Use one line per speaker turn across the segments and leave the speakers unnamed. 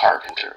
carpenter.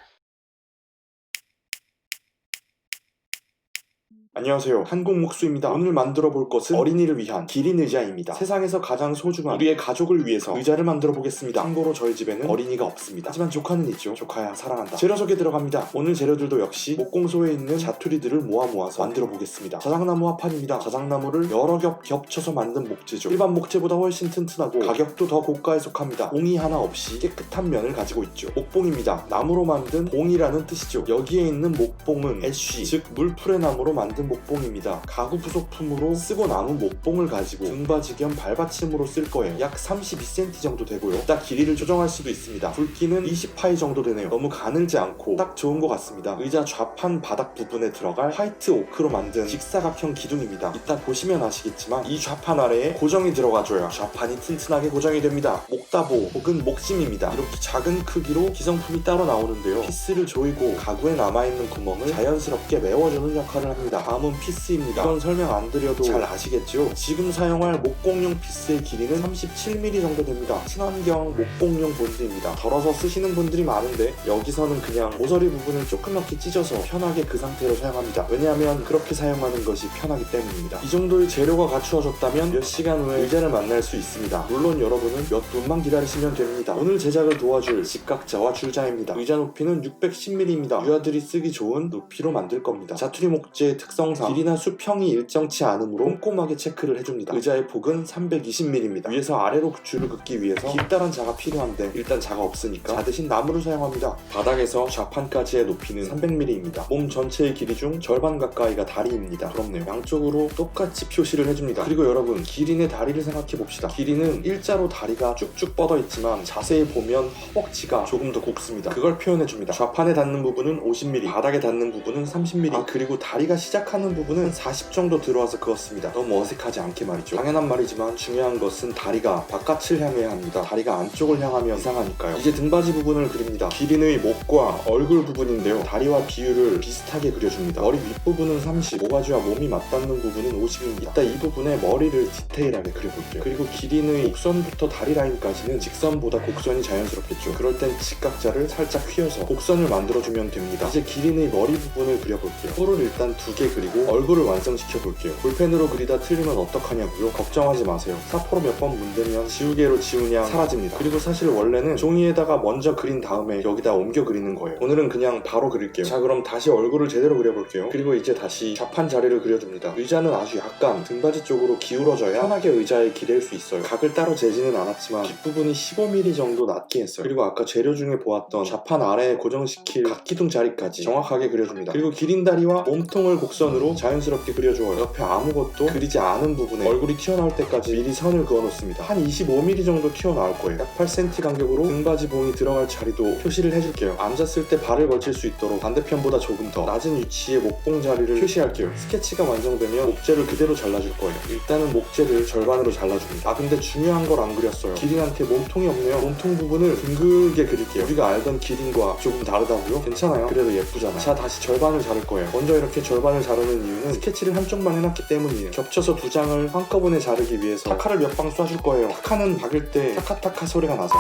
안녕하세요, 한국목수입니다. 오늘 만들어 볼 것은 어린이를 위한 기린 의자입니다. 세상에서 가장 소중한 우리의 가족을 위해서 의자를 만들어 보겠습니다. 참고로 저희 집에는 어린이가 없습니다. 하지만 조카는 있죠. 조카야 사랑한다. 재료 소개 들어갑니다. 오늘 재료들도 역시 목공소에 있는 자투리들을 모아서 만들어 보겠습니다. 자작나무 합판입니다. 자작나무를 여러 겹 겹쳐서 만든 목재죠. 일반 목재보다 훨씬 튼튼하고 가격도 더 고가에 속합니다. 봉이 하나 없이 깨끗한 면을 가지고 있죠. 목봉입니다. 나무로 만든 봉이라는 뜻이죠. 여기에 있는 목봉은 애쉬, 즉 물풀의 나무로 만든 목봉입니다. 가구 부속품으로 쓰고 남은 목봉을 가지고 등받이 겸 발받침으로 쓸 거예요. 약 32cm 정도 되고요. 딱 길이를 조정할 수도 있습니다. 굵기는 20파이 정도 되네요. 너무 가늘지 않고 딱 좋은 것 같습니다. 의자 좌판 바닥 부분에 들어갈 화이트 오크로 만든 직사각형 기둥입니다. 이따 보시면 아시겠지만 이 좌판 아래에 고정이 들어가줘야 좌판이 튼튼하게 고정이 됩니다. 목다보 혹은 목심입니다. 이렇게 작은 크기로 기성품이 따로 나오는데요. 피스를 조이고 가구에 남아있는 구멍을 자연스럽게 메워주는 역할을 합니다. 다음은 피스입니다. 이건 설명 안 드려도 잘 아시겠죠? 지금 사용할 목공용 피스의 길이는 37mm 정도 됩니다. 친환경 목공용 본드입니다. 덜어서 쓰시는 분들이 많은데 여기서는 그냥 모서리 부분을 조그맣게 찢어서 편하게 그 상태로 사용합니다. 왜냐하면 그렇게 사용하는 것이 편하기 때문입니다. 이 정도의 재료가 갖추어졌다면 몇 시간 후에 의자를 만날 수 있습니다. 물론 여러분은 몇 분만 기다리시면 됩니다. 오늘 제작을 도와줄 직각자와 줄자입니다. 의자 높이는 610mm입니다. 유아들이 쓰기 좋은 높이로 만들 겁니다. 자투리 목재의 특성상 길이나 수평이 일정치 않으므로 꼼꼼하게 체크를 해줍니다. 의자의 폭은 320mm입니다. 위에서 아래로 줄을 긋기 위해서 길다란 자가 필요한데 일단 자가 없으니까 자 대신 나무를 사용합니다. 바닥에서 좌판까지의 높이는 300mm입니다. 몸 전체의 길이 중 절반 가까이가 다리입니다. 부럽네요. 양쪽으로 똑같이 표시를 해줍니다. 그리고 여러분, 기린의 다리를 생각해봅시다. 기린은 일자로 다리가 쭉쭉 뻗어 있지만 자세히 보면 허벅지가 조금 더 곱습니다. 그걸 표현해줍니다. 좌판에 닿는 부분은 50mm, 바닥에 닿는 부분은 30mm, 그리고 다리가 시작하는 부분은 40 정도 들어와서 그었습니다. 너무 어색하지 않게 말이죠. 당연한 말이지만 중요한 것은 다리가 바깥을 향해야 합니다. 다리가 안쪽을 향하면 이상하니까요. 이제 등받이 부분을 그립니다. 기린의 목과 얼굴 부분인데요. 다리와 비율을 비슷하게 그려줍니다. 머리 윗부분은 30, 모가지와 몸이 맞닿는 부분은 50입니다. 이따 이 부분에 머리를 디테일하게 그려볼게요. 그리고 기린의 곡선부터 다리 라인까지는 직선보다 곡선이 자연스럽겠죠. 그럴 땐 직각자를 살짝 휘어서 곡선을 만들어주면 됩니다. 이제 기린의 머리 부분을 그려볼게요. 코를 일단 2개 그리고 얼굴을 완성시켜 볼게요. 볼펜으로 그리다 틀리면 어떡하냐고요? 걱정하지 마세요. 사포로 몇 번 문대면 지우개로 지우냐 사라집니다. 그리고 사실 원래는 종이에다가 먼저 그린 다음에 여기다 옮겨 그리는 거예요. 오늘은 그냥 바로 그릴게요. 자, 그럼 다시 얼굴을 제대로 그려볼게요. 그리고 이제 다시 좌판 자리를 그려줍니다. 의자는 아주 약간 등받이 쪽으로 기울어져야 편하게 의자에 기댈 수 있어요. 각을 따로 재지는 않았지만 뒷부분이 15mm 정도 낮게 했어요. 그리고 아까 재료 중에 보았던 좌판 아래에 고정시킬 각기둥 자리까지 정확하게 그려줍니다. 그리고 기린 다리와 몸통을 곡선으로 자연스럽게 그려줘요. 옆에 아무것도 그리지 않은 부분에 얼굴이 튀어나올 때까지 미리 선을 그어놓습니다. 한 25mm 정도 튀어나올 거예요. 약 8cm 간격으로 등받이 봉이 들어갈 자리도 표시를 해줄게요. 앉았을 때 발을 걸칠 수 있도록 반대편보다 조금 더 낮은 위치에 목봉 자리를 표시할게요. 스케치가 완성되면 목재를 그대로 잘라줄 거예요. 일단은 목재를 절반으로 잘라줍니다. 근데 중요한 걸 안 그렸어요. 기린한테 몸통이 없네요. 몸통 부분을 둥글게 그릴게요. 우리가 알던 기린과 조금 다르다고요? 괜찮아요. 그래도 예쁘잖아요. 자, 다시 절반을 자를 거예요. 먼저 이렇게 절반을 자르는 이유는 스케치를 한쪽만 해놨기 때문이에요. 겹쳐서 2장을 한꺼번에 자르기 위해서 타카를 몇 방 쏴줄 거예요. 타카는 박을 때 타카타카 소리가 나서.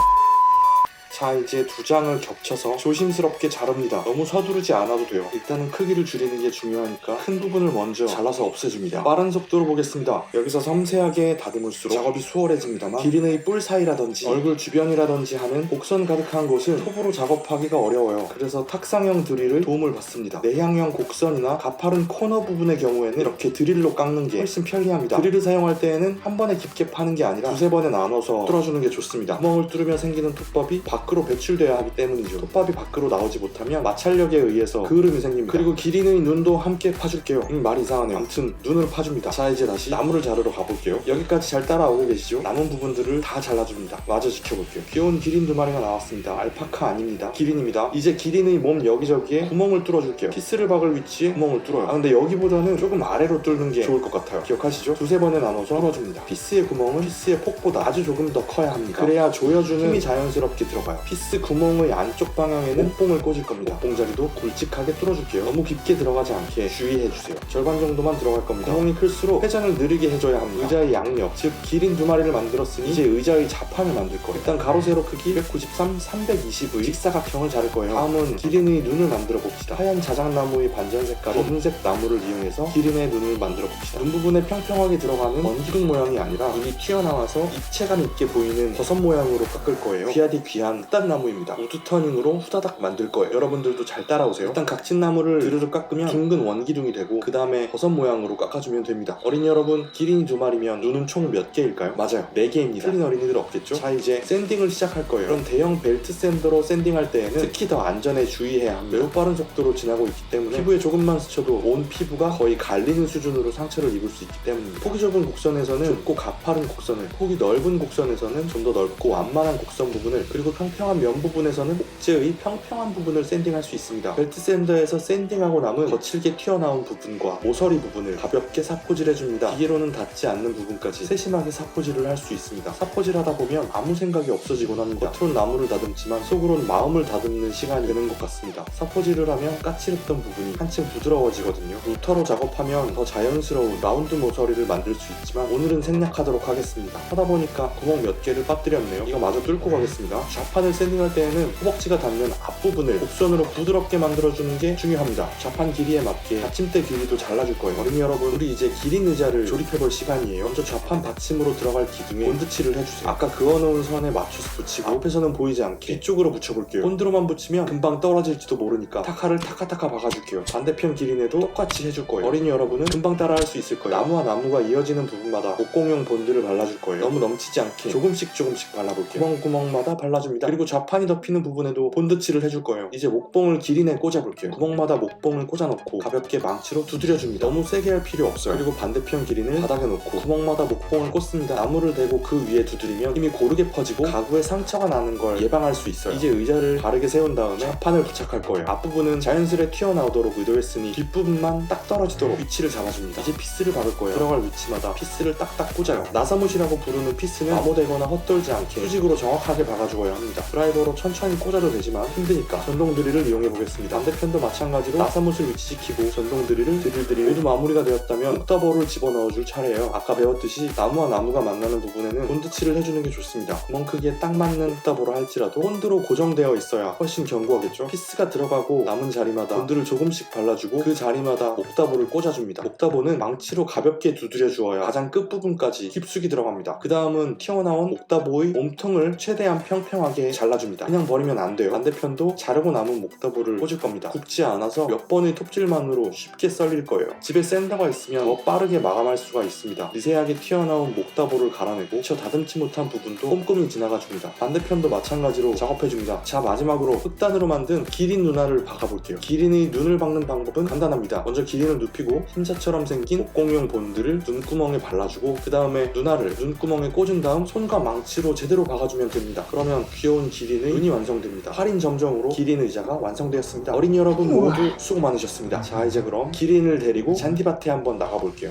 자, 이제 2장을 겹쳐서 조심스럽게 자릅니다. 너무 서두르지 않아도 돼요. 일단은 크기를 줄이는 게 중요하니까 큰 부분을 먼저 잘라서 없애줍니다. 빠른 속도로 보겠습니다. 여기서 섬세하게 다듬을수록 작업이 수월해집니다만 기린의 뿔 사이라든지 얼굴 주변이라든지 하는 곡선 가득한 곳은 톱으로 작업하기가 어려워요. 그래서 탁상형 드릴을 도움을 받습니다. 내향형 곡선이나 가파른 코너 부분의 경우에는 이렇게 드릴로 깎는 게 훨씬 편리합니다. 드릴을 사용할 때에는 한 번에 깊게 파는 게 아니라 2-3번에 나눠서 뚫어주는 게 좋습니다. 구멍을 뚫으면 생기는 톱밥이 밖으로 배출돼야 하기 때문이죠. 톱밥이 밖으로 나오지 못하면 마찰력에 의해서 그을음이 생깁니다. 그리고 기린의 눈도 함께 파줄게요. 말이 이상하네요. 아무튼 눈을 파줍니다. 자, 이제 다시 나무를 자르러 가볼게요. 여기까지 잘 따라오고 계시죠? 남은 부분들을 다 잘라줍니다. 마저 지켜볼게요. 귀여운 기린 2마리가 나왔습니다. 알파카 아닙니다. 기린입니다. 이제 기린의 몸 여기저기에 구멍을 뚫어줄게요. 피스를 박을 위치에 구멍을 뚫어요. 근데 여기보다는 조금 아래로 뚫는 게 좋을 것 같아요. 기억하시죠? 2-3번에 나눠서 뚫어줍니다. 피스의 구멍은 피스의 폭보다 아주 조금 더 커야 합니다. 그래야 조여주는 힘이 자연스럽게 들어가요. 꽂을까요? 피스 구멍의 안쪽 방향에는 목봉을 꽂을 겁니다. 목봉 자리도 굵직하게 뚫어줄게요. 너무 깊게 들어가지 않게 주의해주세요. 절반 정도만 들어갈 겁니다. 구멍이 클수록 회전을 느리게 해줘야 합니다. 의자의 양력, 즉 길인 두 마리를 만들었으니 이제 의자의 자판을 만들 거예요. 일단 가로 세로 크기 293, 320의 직사각형을 자를 거예요. 다음은 기린의 눈을 만들어 봅시다. 하얀 자작나무의 반전 색깔의 흰색 나무를 이용해서 기린의 눈을 만들어 봅시다. 눈 부분에 평평하게 들어가는 원기둥 모양이 아니라 눈이 튀어나와서 입체감 있게 보이는 버섯 모양으로 깎을 거예요. 귀하디 귀한 흑단나무입니다. 우드 터닝으로 후다닥 만들 거예요. 여러분들도 잘 따라오세요. 일단 각진 나무를 드르륵 깎으면 둥근 원기둥이 되고 그 다음에 버섯 모양으로 깎아주면 됩니다. 어린이 여러분, 기린이 두 마리면 눈은 총 몇 개일까요? 맞아요, 4개입니다. 틀린 어린이들 없겠죠? 자, 이제 샌딩을 시작할 거예요. 그럼 대형 벨트 샌더로 샌딩할 때에는 특히 더 안전에 주의해야 합니다. 매우 빠른 속도로 지나고 있기 때문에 피부에 조금만 스쳐도 온 피부가 거의 갈리는 수준으로 상처를 입을 수 있기 때문입니다. 폭이 좁은 곡선에서는 좁고 가파른 곡선을, 폭이 넓은 곡선에서는 좀 더 넓고 완만한 곡선 부분을, 그리고 평평한 면 부분에서는 목재의 평평한 부분을 샌딩할 수 있습니다. 벨트 샌더에서 샌딩하고 남은 거칠게 튀어나온 부분과 모서리 부분을 가볍게 사포질해줍니다. 기계로는 닿지 않는 부분까지 세심하게 사포질을 할 수 있습니다. 사포질 하다 보면 아무 생각이 없어지곤 합니다. 겉으로는 나무를 다듬지만 속으로는 마음을 다듬는 시간이 되는 것 같습니다. 사포질을 하면 까칠했던 부분이 한층 부드러워지거든요. 루터로 작업하면 더 자연스러운 라운드 모서리를 만들 수 있지만 오늘은 생략하도록 하겠습니다. 하다 보니까 구멍 몇 개를 빠뜨렸네요. 이거 마저 뚫고 가겠습니다. 좌판을 샌딩할 때에는 허벅지가 닿는 앞부분을 곡선으로 부드럽게 만들어주는 게 중요합니다. 좌판 길이에 맞게 받침대 길이도 잘라줄 거예요. 어린이 여러분, 우리 이제 기린 의자를 조립해볼 시간이에요. 먼저 좌판 받침으로 들어갈 기둥에 본드칠을 해주세요. 아까 그어놓은 선에 맞춰서 붙이고 앞에서는 보이지 않게 뒤쪽으로 붙여볼게요. 본드로만 붙이면 금방 떨어질지도 모르니까 타카를 타카타카 박아줄게요. 반대편 기린에도 똑같이 해줄 거예요. 어린이 여러분은 금방 따라할 수 있을 거예요. 나무와 나무가 이어지는 부분마다 목공용 본드를 발라줄 거예요. 너무 넘치지 않게 조금씩 발라볼게요. 구멍마다 발라줍니다. 그리고 좌판이 덮이는 부분에도 본드칠을 해줄 거예요. 이제 목봉을 기린에 꽂아볼게요. 구멍마다 목봉을 꽂아놓고 가볍게 망치로 두드려줍니다. 너무 세게 할 필요 없어요. 그리고 반대편 기린을 바닥에 놓고 구멍마다 목봉을 꽂습니다. 나무를 대고 그 위에 두드리면 힘이 고르게 퍼지고 가구에 상처가 나는 걸 예방할 수 있어요. 이제 의자를 바르게 세운 다음에 좌판을 부착할 거예요. 앞부분은 자연스레 튀어나오도록 의도했으니 뒷부분만 딱 떨어지도록 위치를 잡아줍니다. 이제 피스를 박을 거예요. 들어갈 위치마다 피스를 딱딱 꽂아요. 나사못이라고 부르는 피스는 마모되거나 헛돌지 않게 수직으로 정확하게 박아주어야 합니다. 드라이버로 천천히 꽂아도 되지만 힘드니까 전동 드릴을 이용해보겠습니다. 반대편도 마찬가지로 나사못을 위치시키고 전동 드릴을 드릴 모두 마무리가 되었다면 옥타버를 집어넣어줄 차례예요. 아까 배웠듯이 나무와 나무가 만나는 부분에는 본드칠을 해주는 게 좋습니다. 구멍 크기에 딱 맞는 옥타버로 할지라도 본드로 고정되어 있어야 훨씬 견고하겠죠. 피스가 들어가고 남은 자리마다 본드를 조금씩 발라주고 그 자리마다 옥타버를 꽂아줍니다. 옥타버는 망치로 가볍게 두드려 주어야 가장 끝부분까지 깊숙이 들어갑니다. 그 다음은 튀어나온 옥타버의 몸통을 최대한 평평하게 잘라줍니다. 그냥 버리면 안 돼요. 반대편도 자르고 남은 옥타버를 꽂을 겁니다. 굽지 않아서 몇 번의 톱질만으로 쉽게 썰릴 거예요. 집에 샌더가 있으면 더 빠르게 마감할 수가 있습니다. 미세하게 튀어나온 옥타버를 갈아내고 미처 다듬지 못한 부분도 꼼꼼히 지나가줍니다. 반대편도 마찬가지로 작업해줍니다. 자, 마지막으로 흑단으로 만든 기린 눈알을 박아볼게요. 기린의 눈을 박는 방법은 간단합니다. 먼저 기린을 눕히고 흰자처럼 생긴 목공용 본드를 눈구멍에 발라주고 그 다음에 눈알을 눈구멍에 꽂은 다음 손과 망치로 제대로 박아주면 됩니다. 그러면 귀여운 기린의 눈이 완성됩니다. 할인 점정으로 기린 의자가 완성되었습니다. 어린이 여러분 모두 수고 많으셨습니다. 자, 이제 그럼 기린을 데리고 잔디밭에 한번 나가볼게요.